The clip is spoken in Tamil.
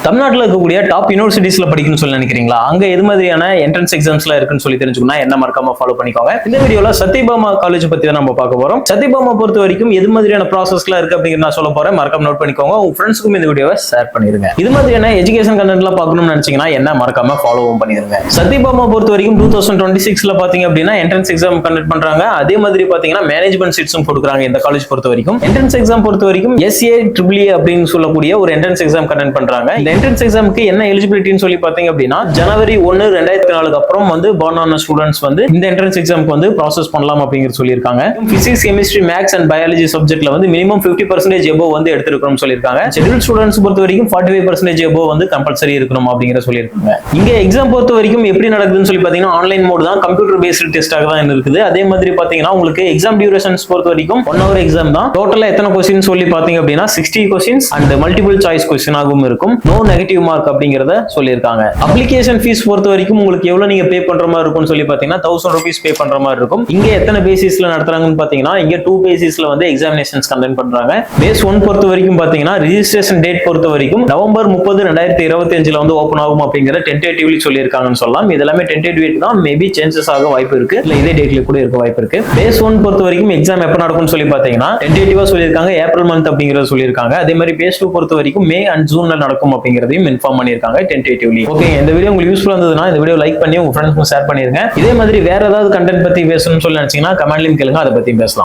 தமிழ்நாட்டில் இருக்கக்கூடிய டாப் யூனிவர்சிட்டிஸ்ல படிக்கணும்னு சொல்லி நினைக்கிறீங்களா? அங்க எது மாதிரியான என்ட்ரன்ஸ் எக்ஸாம்ஸ்லாம் இருக்குன்னு சொல்லி தெரிஞ்சுக்கணும். என்ன மறக்காம ஃபாலோ பண்ணிக்கோங்க. இந்த வீடியோல சத்யபாமா காலேஜ் பத்தி தான் நம்ம பார்க்க போறோம். சத்யபாமா பொறுத்த வரைக்கும் எது மாதிரியான ப்ராசஸ்லாம் இருக்கு அப்படிங்கிறத நான் சொல்ல போறேன். மறக்காம நோட் பண்ணிக்கோங்க. உங்க ஃப்ரெண்ட்ஸ்க்கும் இந்த வீடியோவை ஷேர் பண்ணிருங்க. இது மாதிரியான எஜுகேஷன் கண்டென்ட்லாம் பார்க்கணும்னு நினைச்சீங்கன்னா என்ன மறக்காம ஃபாலோவும் பண்ணிருங்க. சத்யபாமா பொறுத்த வரைக்கும் 2026ல பாத்தீங்க அப்படின்னா என்ட்ரன்ஸ் எக்ஸாம் கண்டக்ட் பண்றாங்க. அதே மாதிரி பாத்தீங்கன்னா மேனேஜ்மெண்ட் சீட்ஸும் கொடுக்குறாங்க இந்த காலேஜ் பொறுத்த வரைக்கும். என்ட்ரன்ஸ் எக்ஸாம் பொறுத்த வரைக்கும் SAEEE அப்படின்னு சொல்லக்கூடிய ஒரு என்ட்ரன்ஸ் எக்ஸாம் கண்டக்ட் பண்றாங்க. இந்த என்ட்ரன்ஸ் எக்ஸாமுக்கு என்ன எலிஜிபிலிட்டின்னு சொல்லி பாத்தீங்க அப்படின்னா ஜனவரி 1, 2004 அப்புறம் வந்து பார்ன் ஆன ஸ்டூடெண்ட்ஸ் வந்து இந்த என்ட்ரன்ஸ் எக்ஸாமுக்கு வந்து ப்ராசஸ் பண்ணலாம் அப்படிங்கிறது சொல்லியிருக்காங்க. Physics, chemistry, maths and biology சப்ஜெக்ட்ல வந்து மினிமம் 50% எபோவ் வந்து எடுத்துருக்கணும் சொல்லியிருக்காங்க. ஷெட்யூல் ஸ்டூடெண்ட்ஸ் பொறுத்த வரைக்கும் 45% எபோவ் வந்து கம்பல்சரி இருக்கணும் அப்படிங்கிற சொல்லியிருக்காங்க. இங்க எக்ஸாம் பொறுத்த வரைக்கும் எப்படி நடக்குதுன்னு சொல்லி பாத்தீங்கன்னா ஆன்லைன் மோட் தான், கம்ப்யூட்டர் பேஸ்டு டெஸ்டாக தான் இருக்குது. அதே மாதிரி பாத்தீங்கன்னா உங்களுக்கு எக்ஸாம் டியூரேஷன்ஸ் பொறுத்த வரைக்கும் 1 hour எக்ஸாம் தான். டோட்டலா எத்தனை கொஸ்டின் சொல்லி பாத்தீங்க அப்படின்னா 60 questions and multiple choice question ஆகவும் இருக்கும். நோ நெகட்டிவ் மார்க் அப்படிங்கறத சொல்லியிருக்காங்க. அப்ளிகேஷன் ஃபீஸ் பொறுத்த வரைக்கும் உங்களுக்கு எவ்வளவு நீங்க பே பண்ற மாதிரி இருக்கும்னு சொல்லி பாத்தீங்கன்னா 1000 rupees பே பண்ற மாதிரி இருக்கும். இங்க எத்தனை பேசிஸ்ல நடத்துறாங்கன்னு பாத்தீங்கன்னா இங்க 2 பேசிஸ்ல வந்து எக்ஸாமினேஷன்ஸ் கண்டக்ட் பண்றாங்க. பேஸ் 1 பொறுத்த வரைக்கும் பாத்தீங்கன்னா ரெஜிஸ்ட்ரேஷன் டேட் பொறுத்த வரைக்கும் நவம்பர் 30, 2025ல வந்து ஓபன் ஆகும் அப்படிங்கறத டென்டேட்டிவ்லி சொல்லியிருக்காங்கன்னு சொல்லலாம். இது எல்லாமே டென்டேட்டிவ் தான், மேபி சேஞ்சஸ் ஆக வாய்ப்பு இருக்கு, இல்ல இதே டேட்ல கூட இருக்க வாய்ப்பு இருக்கு. பேஸ் 1 பொறுத்த வரைக்கும் எக்ஸாம் எப்ப நடக்கும்னு சொல்லி பாத்தீங்கன்னா டென்டேட்டிவா சொல்லியிருக்காங்க ஏப்ரல் மந்த் அப்படிங்கறத சொல்லியிருக்காங்க. அதே மாதிரி பேஸ் 2 பொறுத்த வரைக்கும் மே அண்ட் ஜூன்ல நடக்கும் அப்படிங்கறதையும் இன்ஃபார்ம் பண்ணியிருக்காங்க டென்டேட்டிவ்லி. ஓகே, இந்த வீடியோ உங்களுக்கு யூஸ்ஃபுல்லா இருந்ததுன்னா இந்த வீடியோ லைக் பண்ணி உங்க ஃப்ரெண்ட்ஸ்க்கு ஷேர் பண்ணிருங்க. இதே மாதிரி வேற ஏதாவது கண்டென்ட் பத்தி பேசணும்னு சொல்லி நினைச்சீங்கன்னா கமெண்ட்லயும் கேளுங்க, அதை பத்தி பேசலாம்.